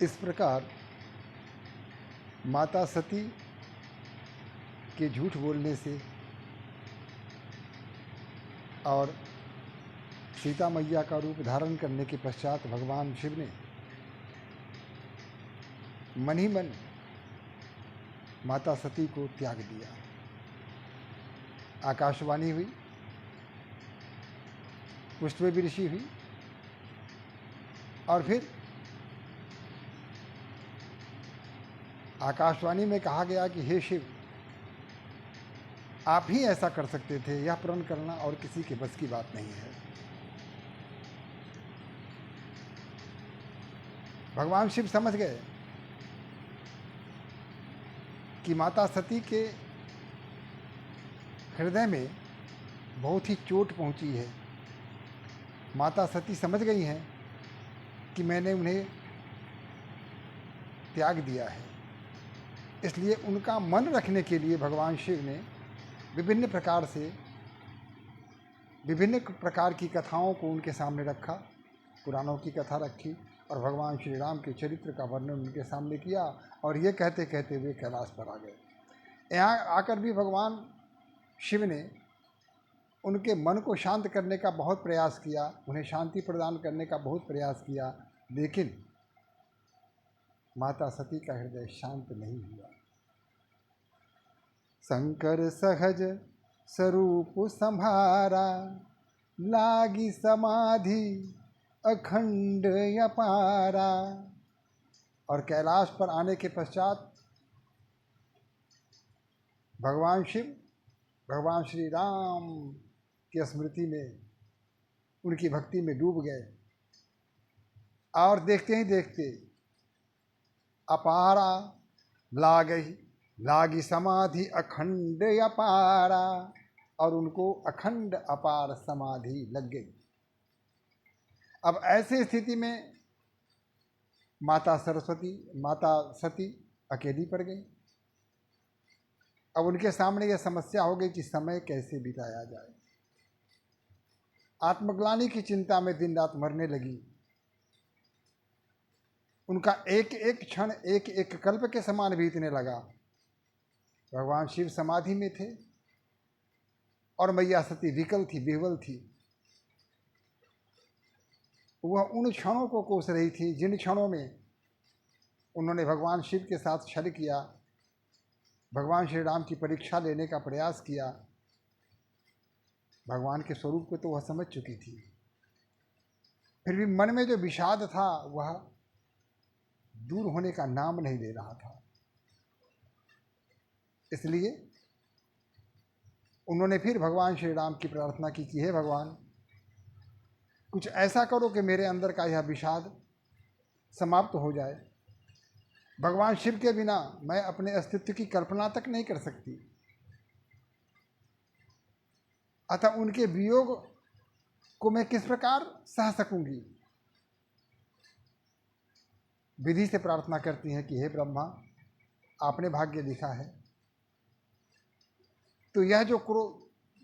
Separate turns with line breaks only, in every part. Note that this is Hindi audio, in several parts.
इस प्रकार माता सती के झूठ बोलने से और सीता मैया का रूप धारण करने के पश्चात भगवान शिव ने मन ही मन माता सती को त्याग दिया। आकाशवाणी हुई, पुष्पवृष्टि हुई और फिर आकाशवाणी में कहा गया कि हे शिव, आप ही ऐसा कर सकते थे, यह प्रण करना और किसी के बस की बात नहीं है। भगवान शिव समझ गए कि माता सती के हृदय में बहुत ही चोट पहुंची है। माता सती समझ गई हैं कि मैंने उन्हें त्याग दिया है, इसलिए उनका मन रखने के लिए भगवान शिव ने विभिन्न प्रकार की कथाओं को उनके सामने रखा। पुराणों की कथा रखी और भगवान श्री राम के चरित्र का वर्णन उनके सामने किया और ये कहते कहते वे कैलाश पर आ गए। यहाँ आकर भी भगवान शिव ने उनके मन को शांत करने का बहुत प्रयास किया, उन्हें शांति प्रदान करने का बहुत प्रयास किया, लेकिन माता सती का हृदय शांत नहीं हुआ। शंकर सहज स्वरूप संभारा, लागी समाधि अखंड अपारा। और कैलाश पर आने के पश्चात भगवान शिव भगवान श्री राम की स्मृति में, उनकी भक्ति में डूब गए और देखते ही देखते अपारा लागी समाधि अखंड अपारा, और उनको अखंड अपार समाधि लग गई। अब ऐसी स्थिति में माता सती अकेली पड़ गई। अब उनके सामने यह समस्या हो गई कि समय कैसे बिताया जाए। आत्मग्लानि की चिंता में दिन रात मरने लगी। उनका एक एक क्षण एक एक कल्प के समान बीतने लगा। भगवान शिव समाधि में थे और मैया सती विकल थी, विह्वल थी। वह उन क्षणों को कोस रही थी जिन क्षणों में उन्होंने भगवान शिव के साथ छल किया, भगवान श्री राम की परीक्षा लेने का प्रयास किया। भगवान के स्वरूप को तो वह समझ चुकी थी, फिर भी मन में जो विषाद था वह दूर होने का नाम नहीं ले रहा था। इसलिए उन्होंने फिर भगवान श्री राम की प्रार्थना की कि हे भगवान, कुछ ऐसा करो कि मेरे अंदर का यह विषाद समाप्त हो जाए। भगवान शिव के बिना मैं अपने अस्तित्व की कल्पना तक नहीं कर सकती, अतः उनके वियोग को मैं किस प्रकार सह सकूंगी। विधि से प्रार्थना करती हैं कि हे ब्रह्मा, आपने भाग्य लिखा है, तो यह जो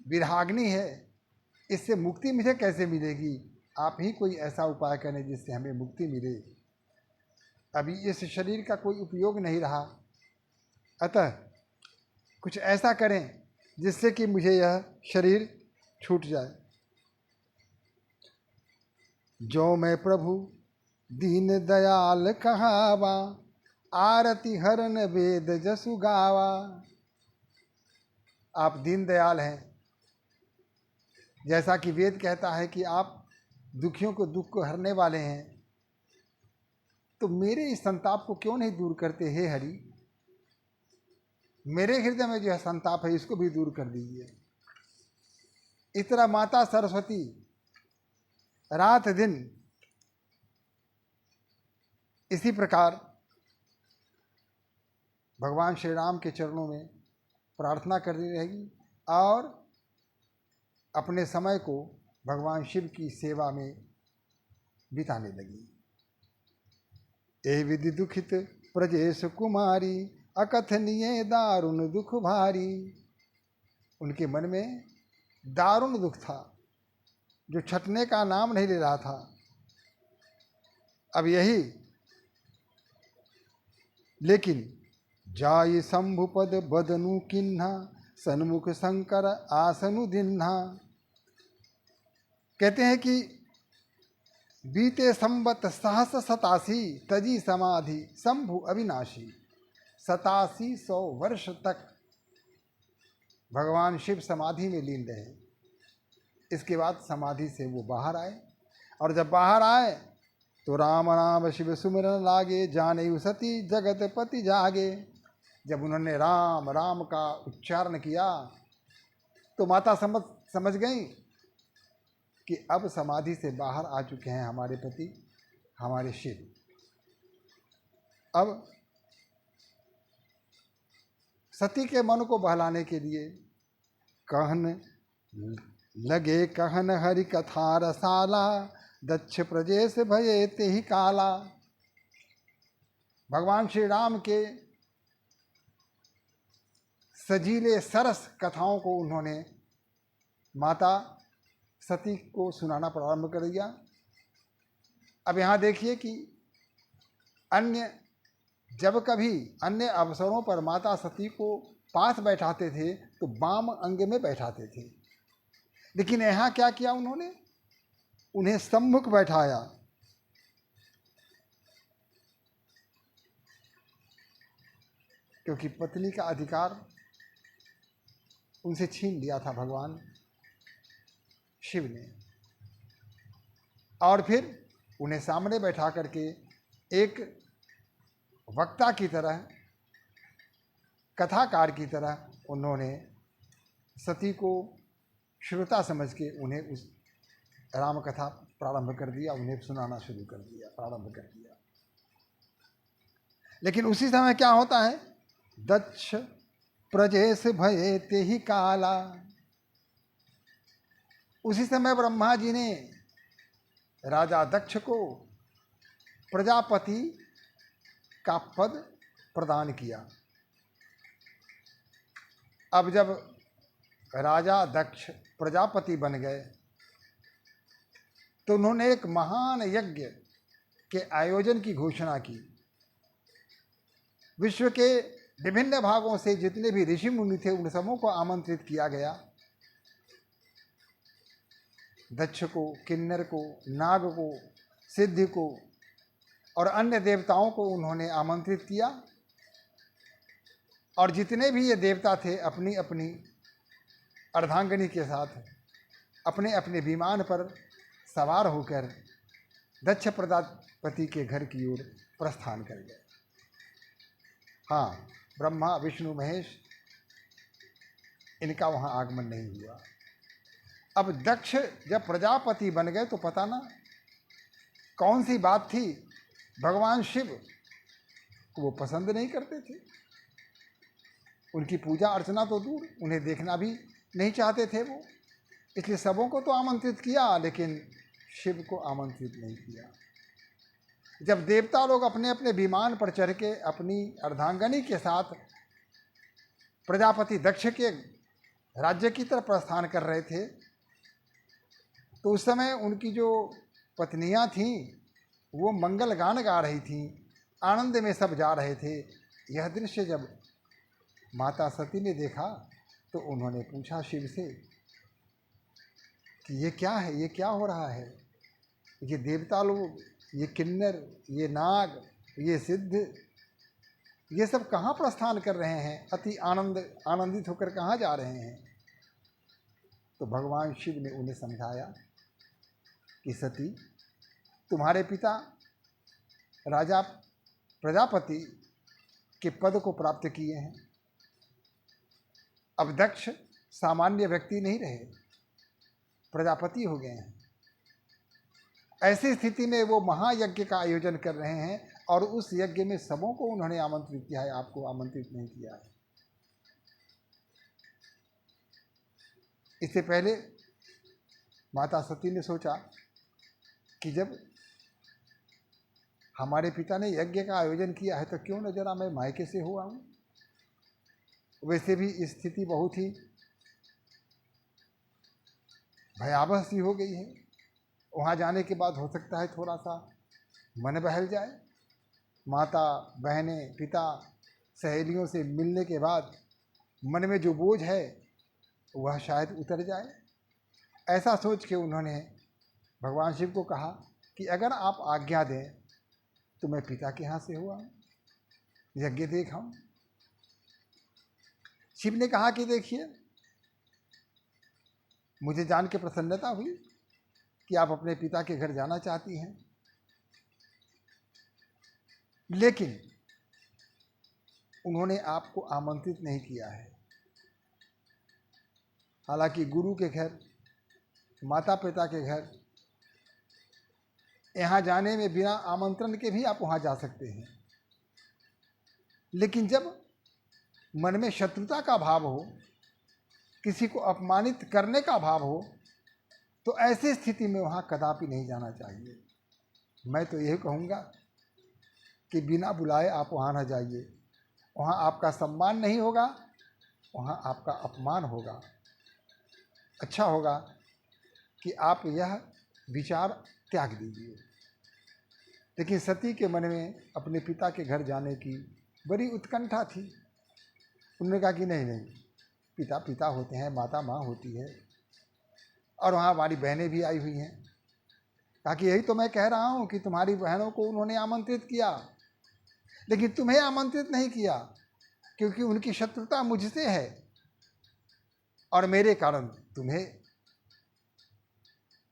विरहाग्नि है, इससे मुक्ति मुझे कैसे मिलेगी? आप ही कोई ऐसा उपाय करें जिससे हमें मुक्ति मिले। अभी इस शरीर का कोई उपयोग नहीं रहा, अतः कुछ ऐसा करें जिससे कि मुझे यह शरीर छूट जाए। जो मैं प्रभु दीन दयाल कहावा, आरती हरन वेद जसु गावा। आप दीन दयाल हैं, जैसा कि वेद कहता है कि आप दुखियों को दुख को हरने वाले हैं, तो मेरे इस संताप को क्यों नहीं दूर करते हे हरि? मेरे हृदय में जो संताप है इसको भी दूर कर दीजिए। इस तरह माता सरस्वती रात दिन इसी प्रकार भगवान श्री राम के चरणों में प्रार्थना करती रहेगी और अपने समय को भगवान शिव की सेवा में बिताने लगी। ए विधि दुखित प्रजेश कुमारी, अकथनीय दारुण दुख भारी। उनके मन में दारुण दुख था जो छटने का नाम नहीं ले रहा था। अब यही लेकिन जाय शंभुपद बदनु किन्हा सन्मुख शंकर आसनु दिन्हा। कहते हैं कि बीते संवत सहस 87 तजी समाधि शंभु अविनाशी। 8700 वर्ष तक भगवान शिव समाधि में लीन रहे। इसके बाद समाधि से वो बाहर आए, और जब बाहर आए तो राम राम शिव सुमिरन लागे, जाने सती जगत पति जागे। जब उन्होंने राम राम का उच्चारण किया तो माता समझ गई कि अब समाधि से बाहर आ चुके हैं हमारे पति, हमारे शिव। अब सती के मन को बहलाने के लिए कहन लगे कहन हरि कथा रसाला, दक्ष प्रजेश भये ते ही काला। भगवान श्री राम के सजीले सरस कथाओं को उन्होंने माता सती को सुनाना प्रारंभ कर दिया। अब यहाँ देखिए कि जब कभी अन्य अवसरों पर माता सती को पास बैठाते थे तो वाम अंग में बैठाते थे, लेकिन यहाँ क्या किया उन्होंने, उन्हें सम्मुख बैठाया। क्योंकि पत्नी का अधिकार उनसे छीन लिया था भगवान शिव ने, और फिर उन्हें सामने बैठा करके एक वक्ता की तरह, कथाकार की तरह उन्होंने सती को श्रोता समझ के उन्हें उस राम कथा प्रारंभ कर दिया, उन्हें सुनाना शुरू कर दिया, प्रारंभ कर दिया। लेकिन उसी समय क्या होता है, दक्ष प्रजेश भये ते ही काला। उसी समय ब्रह्मा जी ने राजा दक्ष को प्रजापति का पद प्रदान किया। अब जब राजा दक्ष प्रजापति बन गए तो उन्होंने एक महान यज्ञ के आयोजन की घोषणा की। विश्व के विभिन्न भागों से जितने भी ऋषि मुनि थे उन सबों को आमंत्रित किया गया। दक्ष को, किन्नर को, नाग को, सिद्धि को और अन्य देवताओं को उन्होंने आमंत्रित किया, और जितने भी ये देवता थे अपनी अपनी अर्धांगिनी के साथ अपने अपने विमान पर सवार होकर दक्ष प्रजापति के घर की ओर प्रस्थान कर गए। हाँ, ब्रह्मा विष्णु महेश इनका वहाँ आगमन नहीं हुआ। अब दक्ष जब प्रजापति बन गए तो पता ना कौन सी बात थी, भगवान शिव को वो पसंद नहीं करते थे। उनकी पूजा अर्चना तो दूर, उन्हें देखना भी नहीं चाहते थे वो। इसलिए सबों को तो आमंत्रित किया लेकिन शिव को आमंत्रित नहीं किया। जब देवता लोग अपने अपने विमान पर चढ़ के अपनी अर्धांगिनी के साथ प्रजापति दक्ष के राज्य की तरफ प्रस्थान कर रहे थे तो उस समय उनकी जो पत्नियां थीं वो मंगल गान गा रही थीं, आनंद में सब जा रहे थे। यह दृश्य जब माता सती ने देखा तो उन्होंने पूछा शिव से कि ये क्या है, ये क्या हो रहा है, ये देवता लोग, ये किन्नर, ये नाग, ये सिद्ध, ये सब कहाँ प्रस्थान कर रहे हैं, अति आनंदित होकर कहाँ जा रहे हैं। तो भगवान शिव ने उन्हें समझाया कि सती, तुम्हारे पिता राजा प्रजापति के पद को प्राप्त किए हैं। अब दक्ष सामान्य व्यक्ति नहीं रहे, प्रजापति हो गए हैं। ऐसी स्थिति में वो महायज्ञ का आयोजन कर रहे हैं और उस यज्ञ में सबों को उन्होंने आमंत्रित किया है, आपको आमंत्रित नहीं किया है। इससे पहले माता सती ने सोचा कि जब हमारे पिता ने यज्ञ का आयोजन किया है तो क्यों न जरा मैं मायके से हो आऊं। वैसे भी स्थिति बहुत ही भयावह सी हो गई है, वहाँ जाने के बाद हो सकता है थोड़ा सा मन बहल जाए। माता, बहनें, पिता, सहेलियों से मिलने के बाद मन में जो बोझ है वह शायद उतर जाए। ऐसा सोच के उन्होंने भगवान शिव को कहा कि अगर आप आज्ञा दें तो मैं पिता के यहाँ से हुआ यज्ञ देखाऊं। शिव ने कहा कि देखिए, मुझे जान के प्रसन्नता हुई कि आप अपने पिता के घर जाना चाहती हैं, लेकिन उन्होंने आपको आमंत्रित नहीं किया है। हालांकि गुरु के घर, माता पिता के घर, यहाँ जाने में बिना आमंत्रण के भी आप वहाँ जा सकते हैं, लेकिन जब मन में शत्रुता का भाव हो, किसी को अपमानित करने का भाव हो, तो ऐसी स्थिति में वहाँ कदापि नहीं जाना चाहिए। मैं तो यही कहूँगा कि बिना बुलाए आप वहाँ न जाइए। वहाँ आपका सम्मान नहीं होगा, वहाँ आपका अपमान होगा। अच्छा होगा कि आप यह विचार त्याग दीजिए। लेकिन सती के मन में अपने पिता के घर जाने की बड़ी उत्कंठा थी। उन्होंने कहा कि नहीं नहीं, पिता पिता होते हैं, माता माँ होती है, और वहाँ हमारी बहनें भी आई हुई हैं। कहा कि यही तो मैं कह रहा हूँ कि तुम्हारी बहनों को उन्होंने आमंत्रित किया, लेकिन तुम्हें आमंत्रित नहीं किया, क्योंकि उनकी शत्रुता मुझसे है और मेरे कारण तुम्हें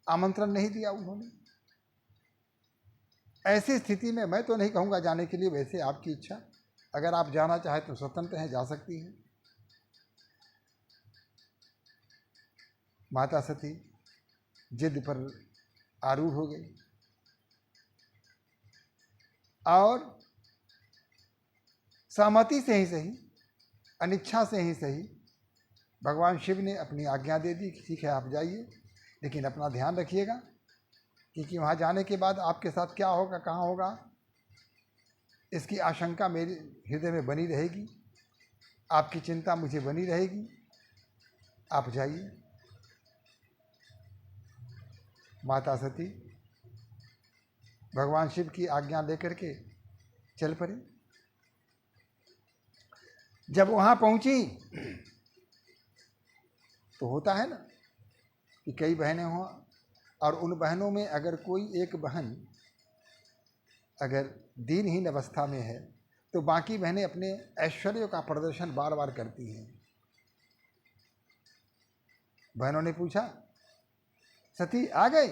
आमंत्रण नहीं दिया उन्होंने। ऐसी स्थिति में मैं तो नहीं कहूँगा जाने के लिए, वैसे आपकी इच्छा, अगर आप जाना चाहें तो स्वतंत्र हैं, जा सकती हैं। माता सती जिद पर आरूढ़ हो गई और सहमति से ही सही, अनिच्छा से ही सही, भगवान शिव ने अपनी आज्ञा दे दी कि ठीक है आप जाइए, लेकिन अपना ध्यान रखिएगा, क्योंकि वहाँ जाने के बाद आपके साथ क्या होगा, कहाँ होगा, इसकी आशंका मेरे हृदय में बनी रहेगी, आपकी चिंता मुझे बनी रहेगी। आप जाइए। माता सती भगवान शिव की आज्ञा लेकर के चल पड़ी। जब वहाँ पहुँची तो होता है ना कि कई बहनें हों, और उन बहनों में अगर कोई एक बहन अगर दीनहीन अवस्था में है तो बाकी बहनें अपने ऐश्वर्य का प्रदर्शन बार बार करती हैं। बहनों ने पूछा, सती आ गई?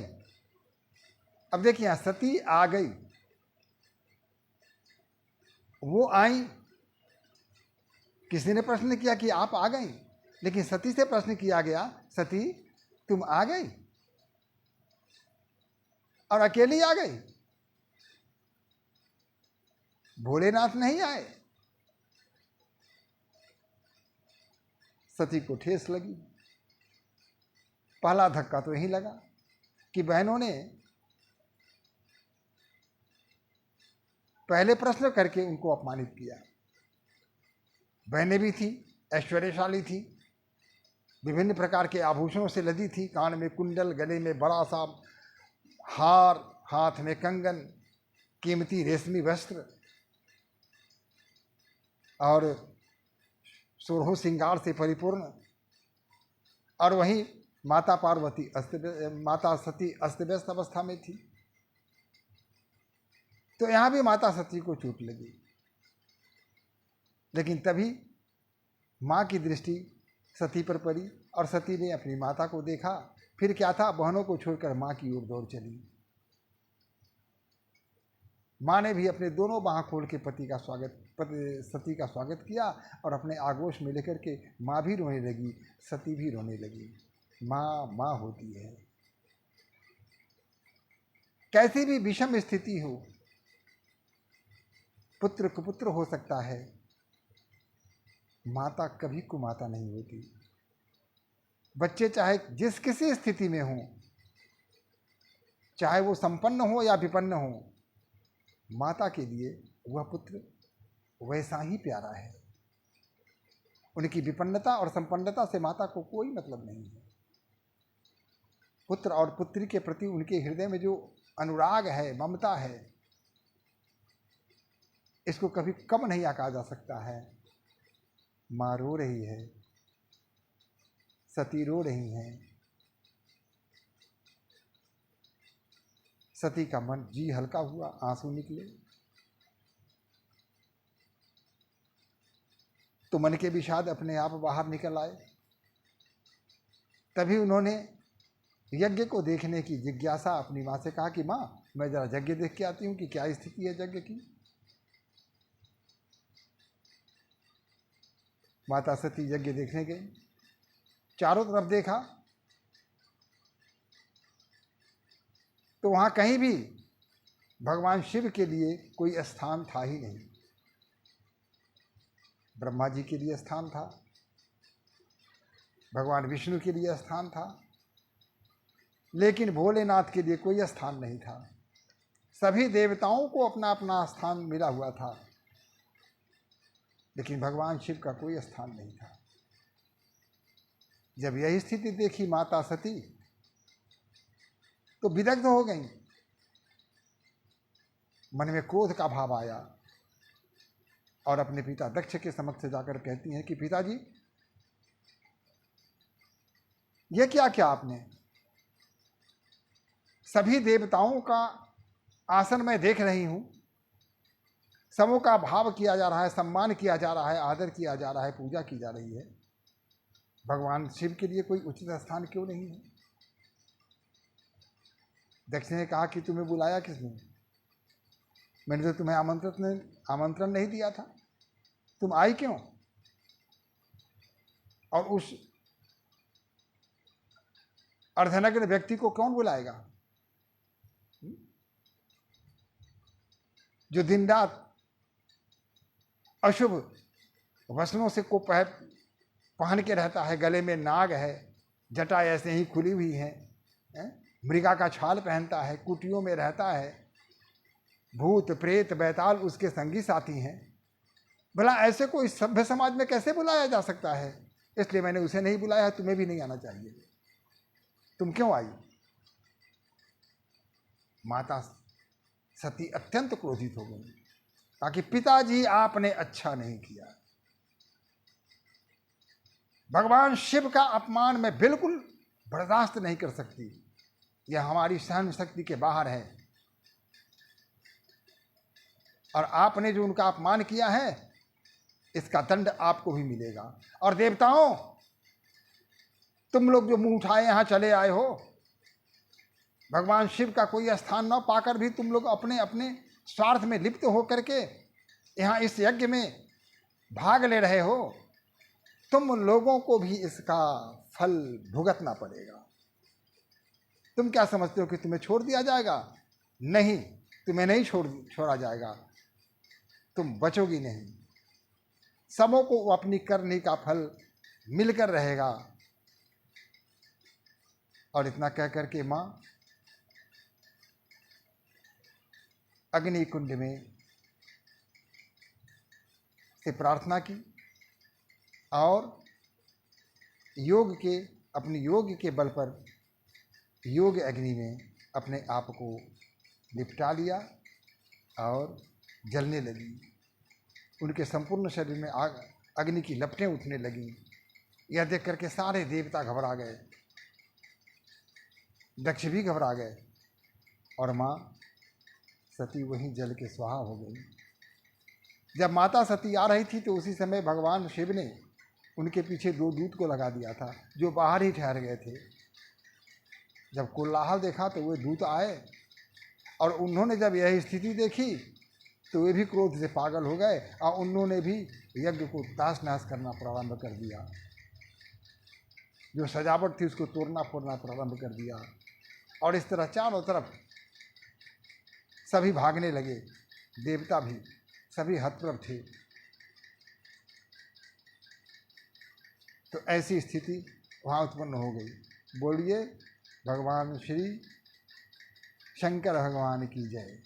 अब देखिए, यहाँ सती आ गई, वो आई, किसी ने प्रश्न किया कि आप आ गई, लेकिन सती से प्रश्न किया गया, सती तुम आ गई और अकेली आ गई, भोलेनाथ नहीं आए। सती को ठेस लगी। पहला धक्का तो यही लगा कि बहनों ने पहले प्रश्न करके उनको अपमानित किया। बहनें भी थी, ऐश्वर्यशाली थी, विभिन्न प्रकार के आभूषणों से लदी थी, कान में कुंडल, गले में बड़ा सा हार, हाथ में कंगन, कीमती रेशमी वस्त्र और सोरहों श्रृंगार से परिपूर्ण। और वहीं माता पार्वती माता सती अस्त व्यस्त अवस्था में थी। तो यहाँ भी माता सती को चोट लगी, लेकिन तभी माँ की दृष्टि सती पर पड़ी और सती ने अपनी माता को देखा। फिर क्या था, बहनों को छोड़कर माँ की ओर दौड़ चली। माँ ने भी अपने दोनों बाह खोल के सती का स्वागत किया और अपने आगोश में लेकर के माँ भी रोने लगी, सती भी रोने लगी। माँ माँ होती है। कैसी भी विषम स्थिति हो, पुत्र कुपुत्र हो सकता है, माता कभी कुमाता नहीं होती। बच्चे चाहे जिस किसी स्थिति में हो, चाहे वो संपन्न हो या विपन्न हो, माता के लिए वह पुत्र वैसा ही प्यारा है। उनकी विपन्नता और संपन्नता से माता को कोई मतलब नहीं है। पुत्र और पुत्री के प्रति उनके हृदय में जो अनुराग है, ममता है, इसको कभी कम नहीं आंका जा सकता है। माँ रो रही है, सती रो रही हैं। सती का मन जी हल्का हुआ, आंसू निकले तो मन के विषाद अपने आप बाहर निकल आए। तभी उन्होंने यज्ञ को देखने की जिज्ञासा अपनी माँ से कहा कि माँ, मैं जरा यज्ञ देख के आती हूँ कि क्या स्थिति है यज्ञ की। माता सती यज्ञ देखने गई, चारों तरफ देखा तो वहां कहीं भी भगवान शिव के लिए कोई स्थान था ही नहीं। ब्रह्मा जी के लिए स्थान था, भगवान विष्णु के लिए स्थान था, लेकिन भोलेनाथ के लिए कोई स्थान नहीं था। सभी देवताओं को अपना अपना स्थान मिला हुआ था, लेकिन भगवान शिव का कोई स्थान नहीं था। जब यही स्थिति देखी माता सती तो विदग्ध हो गई। मन में क्रोध का भाव आया और अपने पिता दक्ष के समक्ष जाकर कहती हैं कि पिताजी, यह क्या किया आपने? सभी देवताओं का आसन मैं देख रही हूं, सबों का भाव किया जा रहा है, सम्मान किया जा रहा है, आदर किया जा रहा है, पूजा की जा रही है। भगवान शिव के लिए कोई उचित स्थान क्यों नहीं है? दक्ष ने कहा कि तुम्हें बुलाया किसने? मैंने तो तुम्हें आमंत्रण नहीं दिया था, तुम आई क्यों? और उस अर्धनग्न व्यक्ति को कौन बुलाएगा जो दिन रात अशुभ वस्त्रों से को पहन के रहता है, गले में नाग है, जटा ऐसे ही खुली हुई है, मृगा का छाल पहनता है, कुटियों में रहता है, भूत प्रेत बैताल उसके संगी साथी हैं। भला ऐसे को इस सभ्य समाज में कैसे बुलाया जा सकता है? इसलिए मैंने उसे नहीं बुलाया, तुम्हें भी नहीं आना चाहिए। तुम क्यों आई? माता सती अत्यंत क्रोधित हो गई, ताकि पिताजी आपने अच्छा नहीं किया। भगवान शिव का अपमान मैं बिल्कुल बर्दाश्त नहीं कर सकती, यह हमारी सहन शक्ति के बाहर है। और आपने जो उनका अपमान किया है, इसका दंड आपको भी मिलेगा। और देवताओं, तुम लोग जो मुंह उठाए यहां चले आए हो, भगवान शिव का कोई स्थान न पाकर भी तुम लोग अपने अपने स्वार्थ में लिप्त होकर के यहाँ इस यज्ञ में भाग ले रहे हो, तुम लोगों को भी इसका फल भुगतना पड़ेगा। तुम क्या समझते हो कि तुम्हें छोड़ दिया जाएगा? नहीं, तुम्हें नहीं छोड़ा जाएगा, तुम बचोगी नहीं। सबों को अपनी करनी का फल मिलकर रहेगा। और इतना कह करके माँ अग्नि कुंड में से प्रार्थना की और अपने योग के बल पर योग अग्नि में अपने आप को लिपटा लिया और जलने लगी। उनके संपूर्ण शरीर में आग अग्नि की लपटें उठने लगीं। यह देख करके सारे देवता घबरा गए, दक्ष भी घबरा गए और माँ सती वहीं जल के स्वाहा हो गई। जब माता सती आ रही थी तो उसी समय भगवान शिव ने उनके पीछे 2 दूत को लगा दिया था, जो बाहर ही ठहर गए थे। जब कोलाहल देखा तो वे दूत आए और उन्होंने जब यह स्थिति देखी तो वे भी क्रोध से पागल हो गए और उन्होंने भी यज्ञ को ताश नहस करना प्रारंभ कर दिया। जो सजावट थी उसको तोड़ना फोड़ना प्रारंभ कर दिया और इस तरह चारों तरफ सभी भागने लगे। देवता भी सभी हतप्रभ थे। तो ऐसी स्थिति वहाँ उत्पन्न हो गई। बोलिए भगवान श्री शंकर भगवान की जय।